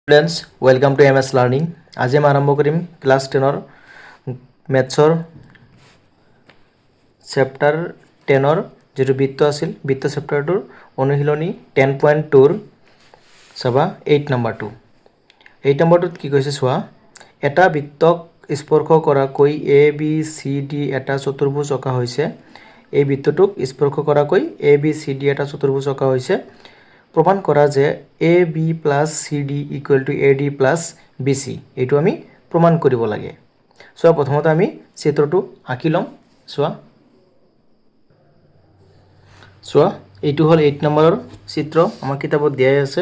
Students welcome to M এস learning. আজি আমি আৰম্ভ কৰিম ক্লাছ 10ৰ মেথছৰ চেপ্টাৰ 10ৰ যিটো বৃত্ত আছিল বৃত্ত চেপ্টাৰটোৰ অনুশীলনী 10.2ৰ চাবা 8 নম্বৰটো। 8 নম্বৰটোত কি কৈছে চোৱা, এটা বৃত্তক স্পৰ্শ কৰাকৈ এ বি চি ডি এটা চতুৰ্ভুজ অঁকা হৈছে। এই বৃত্তটোক স্পৰ্শ কৰাকৈ এ বি চি ডি এটা চতুৰ্ভুজ অঁকা হৈছে। প্ৰমাণ কৰা যে A B plus C D equal to A D plus B C, এইটো আমি প্ৰমাণ কৰিব লাগে। চোৱা, প্ৰথমতে আমি চিত্ৰটো আঁকি ল'ম। চোৱা এইটো হ'ল 8 নম্বৰৰ চিত্ৰ, আমাৰ কিতাপত দিয়াই আছে।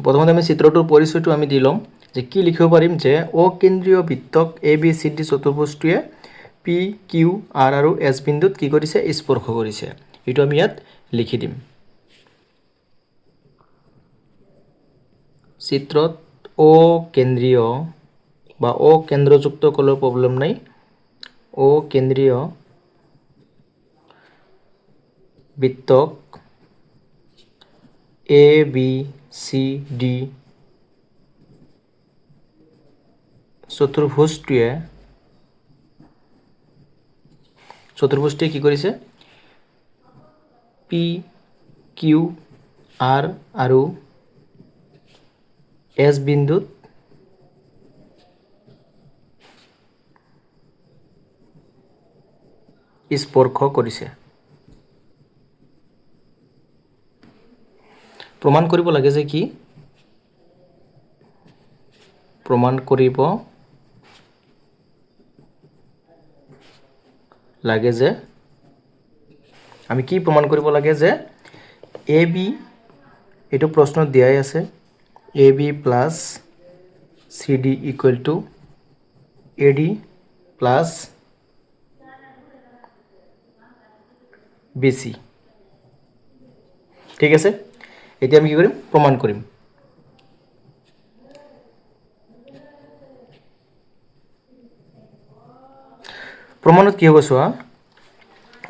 প্ৰথমতে আমি চিত্ৰটোৰ পৰিচয়টো আমি দি ল'ম যে কি লিখিব পাৰিম যে অকেন্দ্ৰীয় বৃত্তক এ বি চি ডি চতুৰ্ভুজটোৱে পি কিউ আৰ আৰু এছ বিন্দুত কি কৰিছে, স্পৰ্শ কৰিছে। এইটো আমি ইয়াত লিখি দিম। চিত্ৰত অকেন্দ্ৰীয় বা অকেন্দ্ৰযুক্ত ক'লেও প্ৰব্লেম নাই, অকেন্দ্ৰীয় বৃত্তক এ বি চি ডি চতুৰ্ভুজটোৱে কি কৰিছে, পি কিউ আৰ আৰু এছ বিন্দুত স্পৰ্শ কৰিছে। প্ৰমাণ কৰিব লাগে যে কি, প্ৰমাণ কৰিব লাগে যে আমি কি প্ৰমাণ কৰিব লাগে যে এ বি, এইটো প্ৰশ্নত দিয়াই আছে, A B plus C D equal to A D plus B C. ঠিক আছে, এতিয়া আমি কি কৰিম, প্ৰমাণ কৰিম। প্ৰমাণত কি হ'ব চোৱা,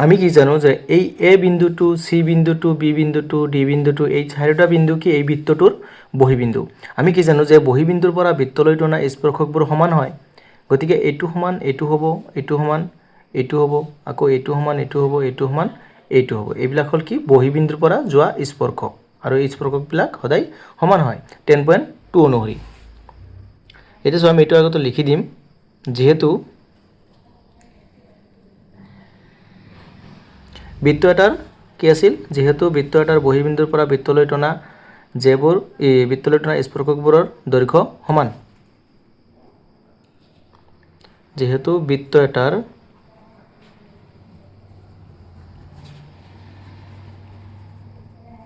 আমি কি জানো যে এই এ বিন্দুটো, চি বিন্দুটো, বি বিন্দুটো, ডি বিন্দুটো, এই চাৰিটা বিন্দু কি এই বৃত্তটোৰ বহিবিন্দু। আমি কি জানো যে বহিবিন্দুৰ পৰা বৃত্তলৈ টনা স্পৰ্শকবোৰ সমান হয়। গতিকে এইটো সমান এইটো হ'ব, এইটো সমান এইটো হ'ব, আকৌ এইটো সমান এইটো হ'ব, এইটো সমান এইটো হ'ব। এইবিলাক হ'ল কি বহিবিন্দুৰ পৰা যোৱা স্পৰ্শক, আৰু এই স্পৰ্শকবিলাক সদায় সমান হয় 10.2 অনুসৰি। এতিয়া চোৱা, আমি এইটো আগতে লিখি দিম, যিহেতু বৃত্ত এটাৰ কি আছিল, যিহেতু বৃত্ত এটাৰ বহিবিন্দুৰ পৰা বৃত্তলৈ টনা বৃত্তলৈ টনা স্পৰ্শকবোৰৰ দৈৰ্ঘ্য সমান। যিহেতু বৃত্ত এটাৰ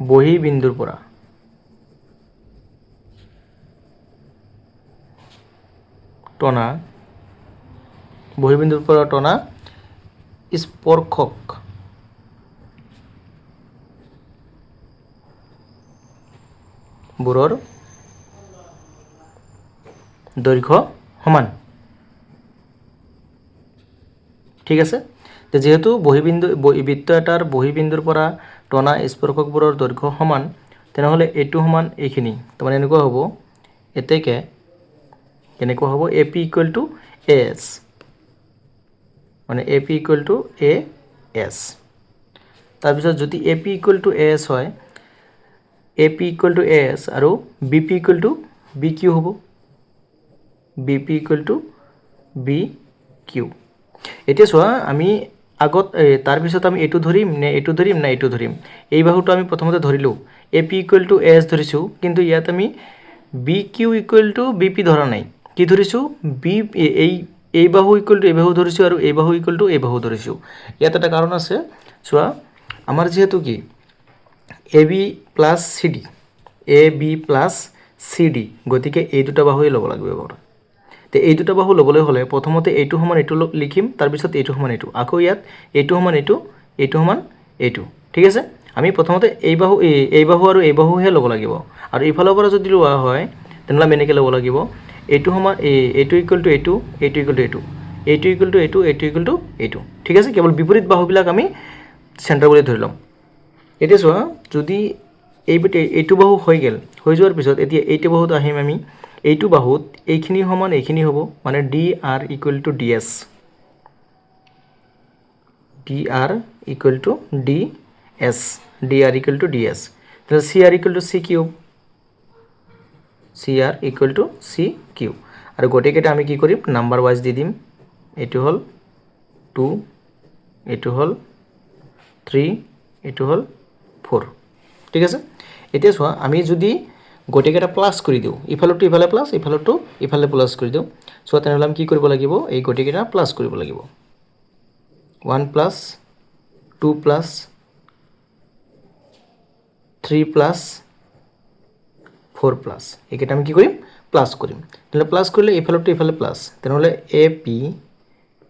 বহিবিন্দুৰ পৰা টনা স্পৰ্শক বোৰৰ দৈৰ্ঘ্য সমান। ঠিক আছে, যেহেতু বৃত্ত এটাৰ বহিবিন্দুৰ পৰা টনা স্পৰ্শকবোৰৰ দৈৰ্ঘ্য সমান, তেনেহ'লে এইটো সমান এইখিনি, তাৰমানে এনেকুৱা হ'ব, কেনেকুৱা হ'ব, A P equal to A S, মানে A P equal to A S. তাৰপিছত যদি A P equal to A S হয়, A P equal to A S আৰু B P equal to B Q হ'ব, B P equal to B Q. এতিয়া চোৱা, আমি আগত তাৰপিছত আমি এইটো ধৰিম নে এইটো ধৰিম নে এইটো ধৰিম। এই বাহুটো আমি প্ৰথমতে ধৰিলোঁ, A P equal to A S ধৰিছোঁ, কিন্তু ইয়াত আমি B Q equal to B P ধৰা নাই। কি ধৰিছোঁ, এই বাহু ইকুৱেল টু এই বাহু ধৰিছোঁ, আৰু এই বাহু ইকুৱেল টু এই বাহু ধৰিছোঁ। ইয়াত এটা কাৰণ আছে, চোৱা, আমাৰ যিহেতু কি এ বি প্লাছ চি ডি, এ বি প্লাছ চি ডি, গতিকে এই দুটা বাহুৱে ল'ব লাগিব বাৰু। তো এই দুটা বাহু ল'বলৈ হ'লে প্ৰথমতে এইটো সমান এইটো লিখিম, তাৰপিছত এইটো সমান এইটো, আকৌ ইয়াত এইটো সমান এইটো, এইটো সমান এইটো। ঠিক আছে, আমি প্ৰথমতে এই বাহু আৰু এই বাহুহে ল'ব লাগিব। আৰু এইফালৰ পৰা যদি লোৱা হয়, তেনেহ'লে আমি এনেকৈ ল'ব লাগিব, এইটো সমান এইটো ইকুৱেল টু এইটো, এইটো ইকুৱেল টু এইটো, এইটো ইকুৱেল টু এইটো, এইটো ইকুৱেল টু এইটো। ঠিক আছে, কেৱল বিপৰীত বাহুবিলাক আমি চেণ্টাৰ বুলি ধৰি ল'ম। এতিয়া চোৱা, যদি এইটো বাহু হৈ গ'ল, হৈ যোৱাৰ পিছত এতিয়া এইটো বাহুত আহিম আমি। এইটো বাহুত এইখিনি সমান এইখিনি হ'ব, মানে D R equal to D S, D R equal to D S, D R equal to D S. তাহলে C R equal to C Q, C R equal to C Q. আৰু গোটেইকেইটা আমি কি কৰিম, নাম্বাৰ ৱাইজ দি দিম। এইটো হ'ল 2, এইটো হ'ল 3, এইটো হ'ল 4, ঠিক আছে। এতিয়া চোৱা, আমি যদি গোটেইকেইটা প্লাছ কৰি দিওঁ, ইফালতো ইফালে প্লাছ, ইফালতো ইফালে প্লাছ কৰি দিওঁ, চোৱা তেনেহ'লে আমি কি কৰিব লাগিব, এই গোটেইকেইটা প্লাছ কৰিব লাগিব। 1 প্লাছ 2 প্লাছ 3 প্লাছ 4 প্লাছ, এইকেইটা আমি কি কৰিম, প্লাছ কৰিম। তেনেহ'লে প্লাছ কৰিলে এইফালতো ইফালে প্লাছ, তেনেহ'লে A P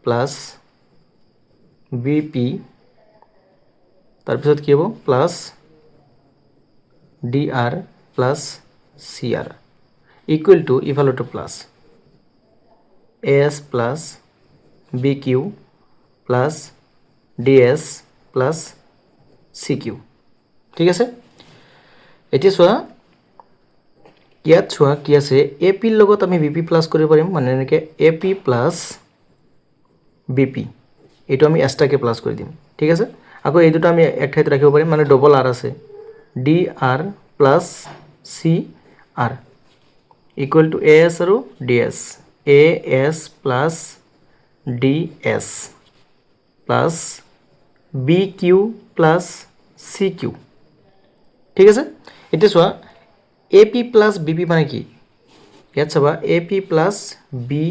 plus B P, তাৰপিছত কি হ'ব, plus D R plus C R equal to ইফালতো plus A S plus B Q plus D S plus C Q, ঠিক আছে। এতিয়া চোৱা, ইয়াত চোৱা কি আছে, এ পিৰ লগত আমি বি পি প্লাছ কৰিব পাৰিম, মানে এনেকৈ A P plus B P, এইটো আমি এক্সট্ৰাকৈ প্লাছ কৰি দিম, ঠিক আছে। আকৌ এই দুটা আমি এক ঠাইত ৰাখিব পাৰিম, মানে ডবল আৰ আছে, D R plus C R equal to A S আৰু D S, A S plus D S plus B Q plus C Q, ঠিক আছে। এতিয়া চোৱা, A P plus B P মানে কি, ইয়াত চাবা A P plus B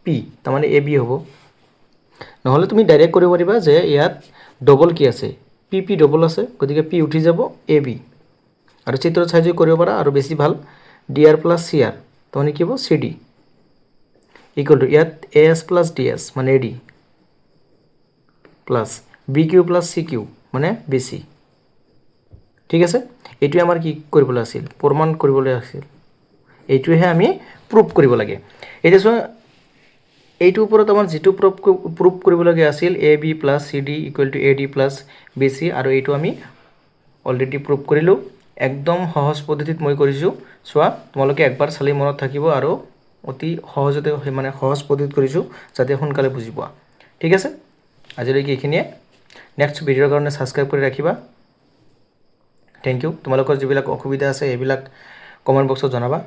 P, তাৰমানে এ বি হ'ব। নহ'লে তুমি ডাইৰেক্ট কৰিব পাৰিবা যে ইয়াত ডবল কি আছে, পি পি ডবল আছে, গতিকে পি উঠি যাব এ বি, আৰু চিত্ৰত চাই যদি কৰিব পাৰা আৰু বেছি ভাল, D R plus C R, তাৰমানে কি হ'ব চি ডি ইকুৱেল টু ইয়াত A S plus D S মানে A D plus B Q plus C Q মানে বি চি, ঠিক আছে। এইটোৱে আমাৰ কি কৰিবলৈ আছিল, প্ৰমাণ কৰিবলৈ আছিল, এইটোহে আমি প্ৰুভ কৰিব লাগে। এতিয়া চোৱা, এইটোৰ ওপৰত আমাৰ যিটো প্ৰুভ কৰিবলগীয়া আছিল, A B plus C D equal to A D plus B C, আৰু এইটো আমি অলৰেডি প্ৰুভ কৰিলোঁ, একদম সহজ পদ্ধতিত মই কৰিছোঁ। চোৱা, তোমালোকে একবাৰ চালি মনত থাকিব, আৰু অতি সহজতে মানে সহজ পদ্ধতিত কৰিছোঁ, যাতে সোনকালে বুজি পোৱা, ঠিক আছে। আজিলৈকে এইখিনিয়ে, নেক্সট ভিডিঅ'ৰ কাৰণে ছাবস্ক্ৰাইব কৰি ৰাখিবা। Thank you. তোমালোকৰ যিবিলাক অসুবিধা আছে এইবিলাক কমেণ্ট বক্সত জনাবা।